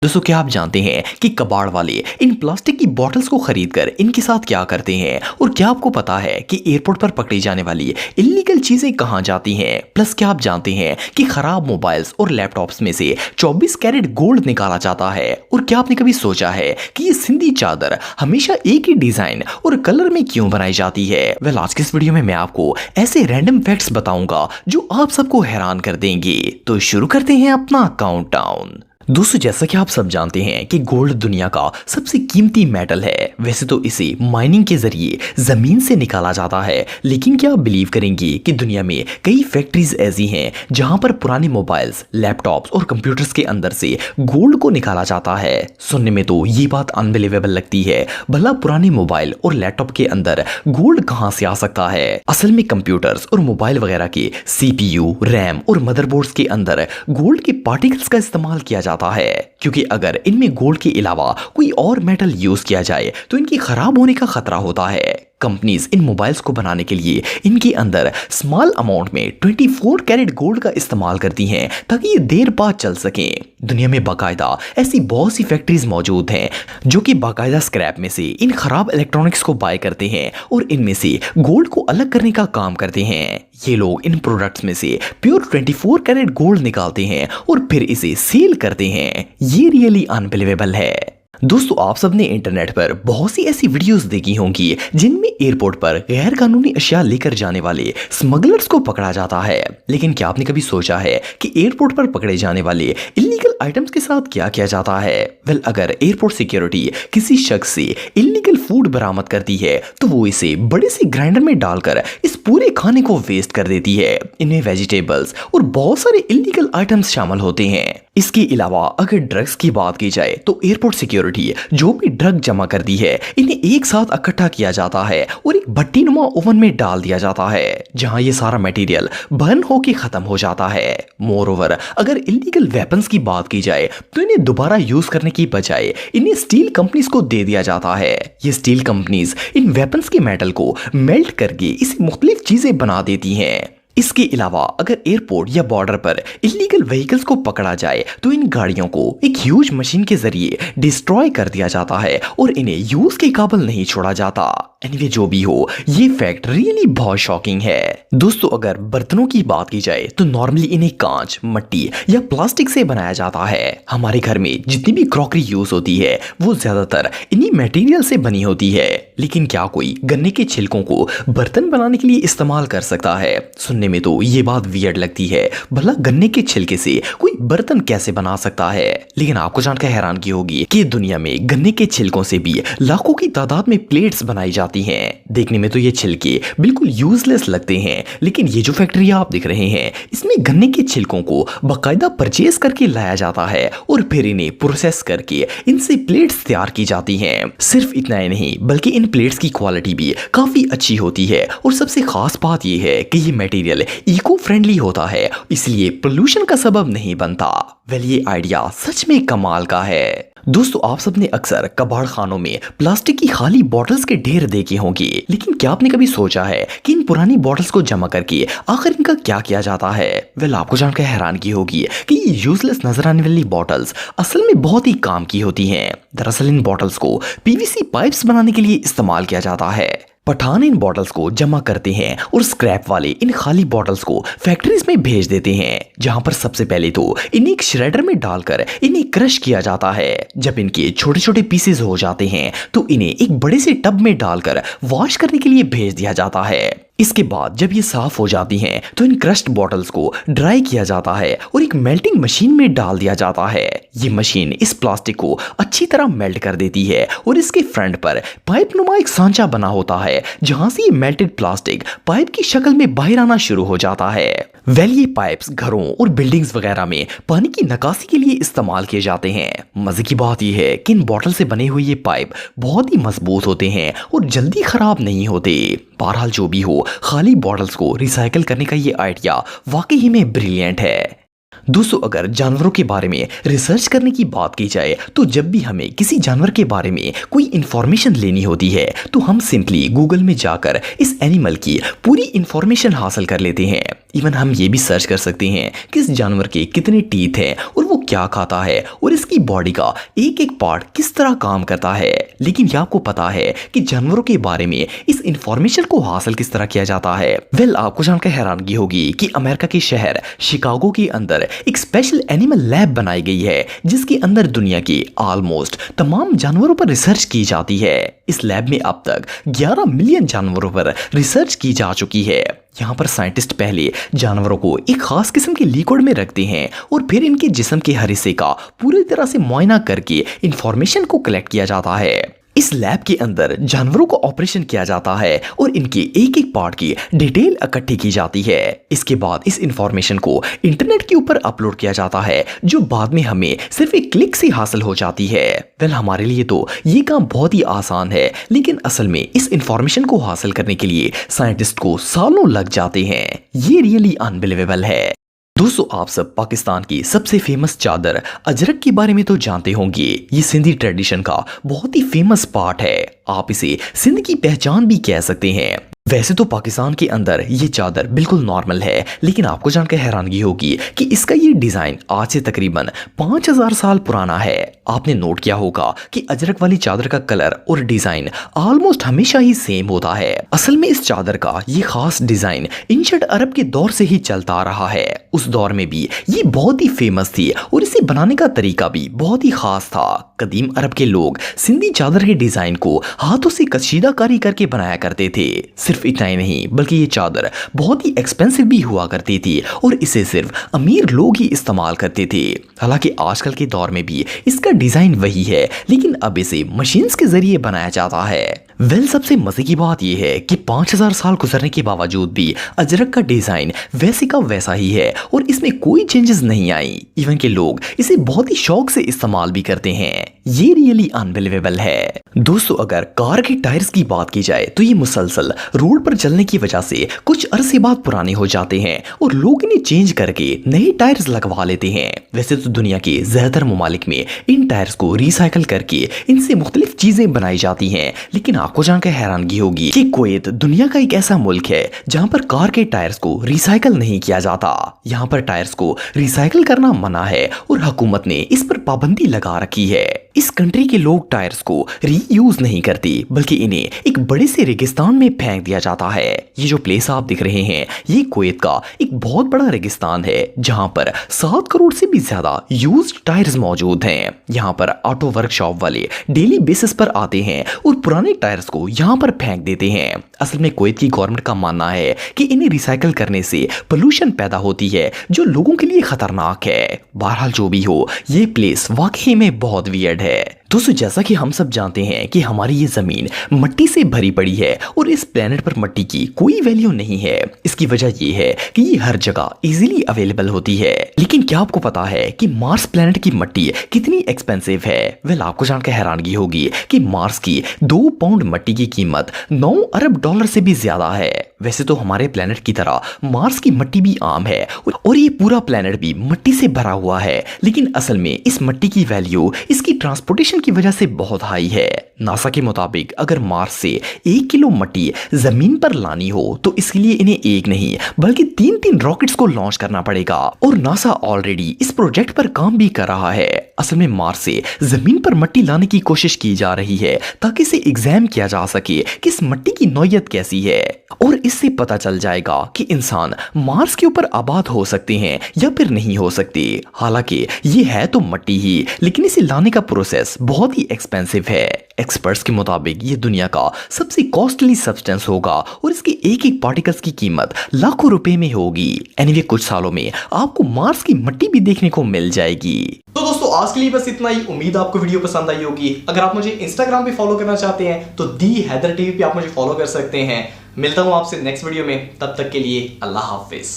दोस्तों क्या आप जानते हैं कि कबाड़ वाले इन प्लास्टिक की बॉटल्स को खरीदकर इनके साथ क्या करते हैं और क्या आपको पता है कि एयरपोर्ट पर पकड़ी जाने वाली इलीगल चीजें कहां जाती हैं। प्लस क्या आप जानते हैं कि खराब मोबाइल्स और लैपटॉप्स में से 24 कैरेट गोल्ड निकाला जाता है। और क्या आपने कभी सोचा है कि ये सिंधी चादर हमेशा एक ही डिजाइन और कलर में क्यों बनाई जाती है। वेल आज के इस वीडियो में मैं आपको ऐसे रैंडम फैक्ट्स बताऊंगा जो आप सबको हैरान कर देंगे। तो शुरू करते हैं अपना काउंटडाउन। दोस्तों जैसा कि आप सब जानते हैं कि गोल्ड दुनिया का सबसे कीमती मेटल है। वैसे तो इसे माइनिंग के जरिए जमीन से निकाला जाता है, लेकिन क्या आप बिलीव करेंगे कि दुनिया में कई फैक्ट्रीज ऐसी हैं जहां पर पुराने मोबाइल्स, लैपटॉप्स और कंप्यूटर्स के अंदर से गोल्ड को निकाला जाता है। सुनने में तो ये बात अनबिलीवेबल लगती है, भला पुराने मोबाइल और लैपटॉप के अंदर गोल्ड कहां से आ सकता है। असल में कंप्यूटर्स और मोबाइल वगैरह के सीपीयू, रैम और मदरबोर्ड्स के अंदर गोल्ड के पार्टिकल्स का इस्तेमाल किया जाता है, क्योंकि अगर इनमें गोल्ड के अलावा कोई और मेटल यूज किया जाए तो इनके खराब होने का खतरा होता है। कंपनीज इन मोबाइल्स को बनाने के लिए इनके अंदर स्मॉल अमाउंट में 24 कैरेट गोल्ड का इस्तेमाल करती हैं ताकि ये देर बाद चल सकें। दुनिया में बाकायदा ऐसी बहुत सी फैक्ट्रीज मौजूद हैं जो कि बाकायदा स्क्रैप में से इन खराब इलेक्ट्रॉनिक्स को बाय करते हैं और इनमें से गोल्ड को अलग करने का काम करते हैं। ये लोग इन प्रोडक्ट्स में से प्योर 24 कैरेट गोल्ड निकालते हैं और फिर इसे सेल करते हैं। ये रियली अनबिलीवेबल है। दोस्तों आप सबने इंटरनेट पर बहुत सी ऐसी वीडियोस देखी होंगी जिनमें एयरपोर्ट पर गैर कानूनी अशिया लेकर जाने वाले स्मगलर्स को पकड़ा जाता है। लेकिन क्या आपने कभी सोचा है कि एयरपोर्ट पर पकड़े जाने वाले इलीगल आइटम्स के साथ क्या किया जाता है। वेल अगर एयरपोर्ट सिक्योरिटी किसी शख्स से इलीगल फूड बरामद करती है तो वो इसे बड़े से ग्राइंडर में डालकर इस पूरे खाने को वेस्ट कर देती है। इनमें वेजिटेबल्स और बहुत सारे इलीगल आइटम्स शामिल होते हैं। इसके अलावा अगर ड्रग्स की बात की जाए तो एयरपोर्ट सिक्योरिटी जो भी ड्रग जमा करती है इन्हें एक साथ इकट्ठा किया जाता है और एक भट्टीनुमा ओवन में डाल दिया जाता है जहां ये सारा मटेरियल बर्न होके खत्म हो जाता है। मोरओवर अगर इलीगल वेपन्स की बात की जाए तो इन्हें दोबारा यूज करने की बजाय इन्हें स्टील कंपनीज को दे दिया जाता है। ये स्टील कंपनीज इन वेपन्स के मेटल को मेल्ट करके इसे मुख्तलिफ चीजें बना देती हैं। इसके अलावा अगर एयरपोर्ट या बॉर्डर पर इलीगल व्हीकल्स को पकड़ा जाए तो इन गाड़ियों को एक ह्यूज मशीन के जरिए डिस्ट्रॉय कर दिया जाता है और इन्हें यूज के काबिल नहीं छोड़ा जाता। एनीवे जो भी हो, ये फैक्ट रियली बहुत शॉकिंग है। दोस्तों अगर बर्तनों की बात की जाए तो नॉर्मली इन्हें कांच, मिट्टी या प्लास्टिक से बनाया जाता है। हमारे घर में जितनी भी क्रॉकरी यूज होती है वो ज्यादातर इन्हीं मटेरियल से बनी होती है। लेकिन क्या कोई गन्ने के छिलकों को बर्तन बनाने के लिए इस्तेमाल कर सकता है? सुनने में तो ये बात वियर्ड लगती है, भला गन्ने के छिलके से कोई बर्तन कैसे बना सकता है। लेकिन आपको जानकर हैरानगी होगी कि दुनिया में गन्ने के छिलकों से भी लाखों की तादाद में प्लेट्स बनाई जाती हैं। देखने में तो ये छिलके बिल्कुल यूजलेस लगते हैं, लेकिन ये जो फैक्ट्री आप देख रहे हैं इसमें गन्ने के छिलकों को बाकायदा परचेज करके लाया जाता है और फिर इन्हें प्रोसेस करके इनसे प्लेट्स तैयार की जाती हैं। सिर्फ इतना ही नहीं बल्कि इन प्लेट्स की क्वालिटी भी काफी अच्छी होती है और सबसे खास बात यह है कि ये मटेरियल इको फ्रेंडली होता है, इसलिए पोल्यूशन का सबब नहीं बनता। वेल ये आइडिया सच में कमाल का है। दोस्तों आप सबने अक्सर कबाड़ खानों में प्लास्टिक की खाली बॉटल्स के ढेर देखे होंगे, लेकिन क्या आपने कभी सोचा है कि इन पुरानी बॉटल्स को जमा करके आखिर इनका क्या किया जाता है। वेल आपको जानकर हैरानगी होगी कि ये यूजलेस नजर आने वाली बॉटल्स असल में बहुत ही काम की होती हैं। दरअसल इन बॉटल्स को पीवीसी पाइप्स बनाने के लिए इस्तेमाल किया जाता है। पठान इन बॉटल्स को जमा करते हैं और स्क्रैप वाले इन खाली बॉटल्स को फैक्ट्रीज में भेज देते हैं, जहां पर सबसे पहले तो इन्हें एक श्रेडर में डालकर इन्हें क्रश किया जाता है। जब इनके छोटे छोटे पीसेस हो जाते हैं तो इन्हें एक बड़े से टब में डालकर वॉश करने के लिए भेज दिया जाता है। इसके बाद जब ये साफ हो जाती हैं तो इन क्रश्ड बॉटल्स को ड्राई किया जाता है और एक मेल्टिंग मशीन में डाल दिया जाता है। ये मशीन इस प्लास्टिक को अच्छी तरह मेल्ट कर देती है और इसके फ्रंट पर पाइप नुमा एक सांचा बना होता है जहां से ये मेल्टेड प्लास्टिक पाइप की शक्ल में बाहर आना शुरू हो जाता है। वेल ये पाइप्स घरों और बिल्डिंग्स वगैरह में पानी की निकासी के लिए इस्तेमाल किए जाते हैं। मजे की बात यह है कि इन बॉटल से बने हुए ये पाइप बहुत ही मजबूत होते हैं और जल्दी खराब नहीं होते। बहरहाल जो भी हो, खाली बॉटल्स को रिसाइकल करने का ये आइडिया वाकई में ब्रिलियंट है। दोस्तों अगर जानवरों के बारे में रिसर्च करने की बात की जाए तो जब भी हमें किसी जानवर के बारे में कोई इंफॉर्मेशन लेनी होती है तो हम सिंपली गूगल में जाकर इस एनिमल की पूरी इंफॉर्मेशन हासिल कर लेते हैं। इवन हम ये भी सर्च कर सकते हैं कि इस जानवर के कितने टीथ हैं और वो क्या खाता है और इसकी बॉडी का एक एक पार्ट किस तरह काम करता है। लेकिन क्या आपको पता है कि जानवरों के बारे में इस इंफॉर्मेशन को हासिल किस तरह किया जाता है? आपको जानकर हैरानगी होगी कि अमेरिका के शहर शिकागो के अंदर एक स्पेशल एनिमल लैब बनाई गई है जिसके अंदर दुनिया के ऑलमोस्ट तमाम जानवरों पर रिसर्च की जाती है। इस लैब में अब तक 11 मिलियन जानवरों पर रिसर्च की जा चुकी है। यहाँ पर साइंटिस्ट पहले जानवरों को एक खास किस्म के लिक्विड में रखते हैं और फिर इनके जिस्म के हर हिस्से का पूरी तरह से मुआयना करके इंफॉर्मेशन को कलेक्ट किया जाता है। इस लैब के अंदर जानवरों को ऑपरेशन किया जाता है और इनके एक एक पार्ट की डिटेल इकट्ठी की जाती है। इसके बाद इस इंफॉर्मेशन को इंटरनेट के ऊपर अपलोड किया जाता है जो बाद में हमें सिर्फ एक क्लिक से हासिल हो जाती है। हमारे लिए तो ये काम बहुत ही आसान है, लेकिन असल में इस इंफॉर्मेशन को हासिल करने के लिए साइंटिस्ट को सालों लग जाते हैं। ये रियली अनबिलीवेबल है। दोस्तों आप सब पाकिस्तान की सबसे फेमस चादर अजरक के बारे में तो जानते होंगे। ये सिंधी ट्रेडिशन का बहुत ही फेमस पार्ट है। आप इसे सिंध की पहचान भी कह सकते हैं। वैसे तो पाकिस्तान के अंदर ये चादर बिल्कुल नॉर्मल है, लेकिन आपको जानकर हैरानगी होगी कि इसका ये डिजाइन आज से तकरीबन 5000 साल पुराना है। आपने नोट किया होगा कि अजरक वाली चादर का कलर और डिजाइन ऑलमोस्ट हमेशा ही सेम होता है। असल में इस चादर का ये खास डिजाइन एंशिएंट अरब के दौर से ही चलता आ रहा है। उस दौर में भी ये बहुत ही फेमस थी और इसे बनाने का तरीका भी बहुत ही खास था। कदीम अरब के लोग सिंधी चादर के डिजाइन को हाथों से कशीदाकारी करके बनाया करते थे। सिर्फ इतना ही नहीं बल्कि ये चादर बहुत ही एक्सपेंसिव भी हुआ करती थी और इसे सिर्फ अमीर लोग ही इस्तेमाल करते थे। हालांकि आजकल के दौर में भी इसका डिजाइन वही है, लेकिन अब इसे मशीन्स के जरिए बनाया जाता है। सबसे मजे की बात यह है कि 5000 साल गुजरने के बावजूद भी अजरक का डिजाइन वैसे का वैसा ही है और इसमें कोई चेंजेस नहीं आई। इवन के लोग इसे बहुत ही शौक से इस्तेमाल भी करते हैं। ये रियली अनबिलीवेबल है। दोस्तों अगर कार के टायर्स की बात की जाए तो ये मुसलसल रोड पर चलने की वजह से कुछ अरसे बाद पुराने हो जाते हैं और लोग इन्हें चेंज करके नए टायर्स लगवा लेते हैं। वैसे तो दुनिया के ज्यादातर ममालिक में इन टायर्स को रिसाइकल करके इनसे मुख्तलिफ चीजें बनाई जाती हैं, लेकिन आपको जानकर हैरानगी होगी कि कुवैत दुनिया का एक ऐसा मुल्क है जहां पर कार के टायर्स को रिसाइकल नहीं किया जाता। यहाँ पर टायर्स को रिसाइकल करना मना है और हुकूमत ने इस पर पाबंदी लगा रखी है। इस कंट्री के लोग टायर्स को रीयूज नहीं करते बल्कि इन्हें एक बड़े से रेगिस्तान में फेंक दिया जाता है। ये जो प्लेस आप दिख रहे हैं ये कुवैत का एक बहुत बड़ा रेगिस्तान है जहां पर 7 करोड़ से भी ज्यादा यूज्ड टायर्स मौजूद हैं। यहाँ पर ऑटो वर्कशॉप वाले डेली बेसिस पर आते हैं और पुराने टायर्स को यहाँ पर फेंक देते हैं। असल में कुवैत की गवर्नमेंट का मानना है कि इन्हें रिसाइकल करने से पोल्यूशन पैदा होती है जो लोगों के लिए खतरनाक है। बहरहाल जो भी हो ये प्लेस वाकई में बहुत वियर्ड है। दोस्तों जैसा कि हम सब जानते हैं कि हमारी ये जमीन मट्टी से भरी पड़ी है और इस प्लेनेट पर मट्टी की कोई वैल्यू नहीं है। इसकी वजह ये है कि ये हर जगह इजीली अवेलेबल होती है। लेकिन क्या आपको पता है कि मार्स प्लेनेट की मट्टी कितनी एक्सपेंसिव है? आपको जानकर हैरानगी होगी कि मार्स की 2 पाउंड मट्टी की कीमत 9 अरब डॉलर से भी ज्यादा है। वैसे तो हमारे प्लेनेट की तरह मार्स की मट्टी भी आम है और ये पूरा प्लेनेट भी मट्टी से भरा हुआ है, लेकिन असल में इस मट्टी की वैल्यू इसकी ट्रांसपोर्टेशन की वजह से बहुत हाई है। नासा के मुताबिक अगर मार्स से 1 किलो मट्टी जमीन पर लानी हो तो इसके लिए इन्हें एक नहीं बल्कि 3 रॉकेट्स को लॉन्च करना पड़ेगा और नासा ऑलरेडी इस प्रोजेक्ट पर काम भी कर रहा है। असल में मार्स से जमीन पर मट्टी लाने की कोशिश की जा रही है ताकि इसे एग्जाम किया जा सके कि इस मट्टी की नौयत कैसी है और इससे पता चल जाएगा कि इंसान मार्स के ऊपर आबाद हो सकते हैं या फिर नहीं हो सकते। हालांकि ये है तो मट्टी ही, लेकिन इसे लाने का प्रोसेस बहुत ही एक्सपेंसिव है। एक्सपर्ट्स के मुताबिक ये दुनिया का सबसे कॉस्टली सब्सटेंस होगा और इसके एक एक पार्टिकल्स की कीमत लाखों रुपए में होगी। एनीवे कुछ सालों में आपको मार्स की मट्टी भी देखने को मिल जाएगी। तो दोस्तों आज के लिए बस इतना ही। उम्मीद आपको वीडियो पसंद आई होगी। अगर आप मुझे इंस्टाग्राम पे फॉलो करना चाहते हैं तो दी हैदर टीवी पे आप मुझे फॉलो कर सकते हैं। मिलता हूं आपसे नेक्स्ट वीडियो में, तब तक के लिए अल्लाह हाफिज।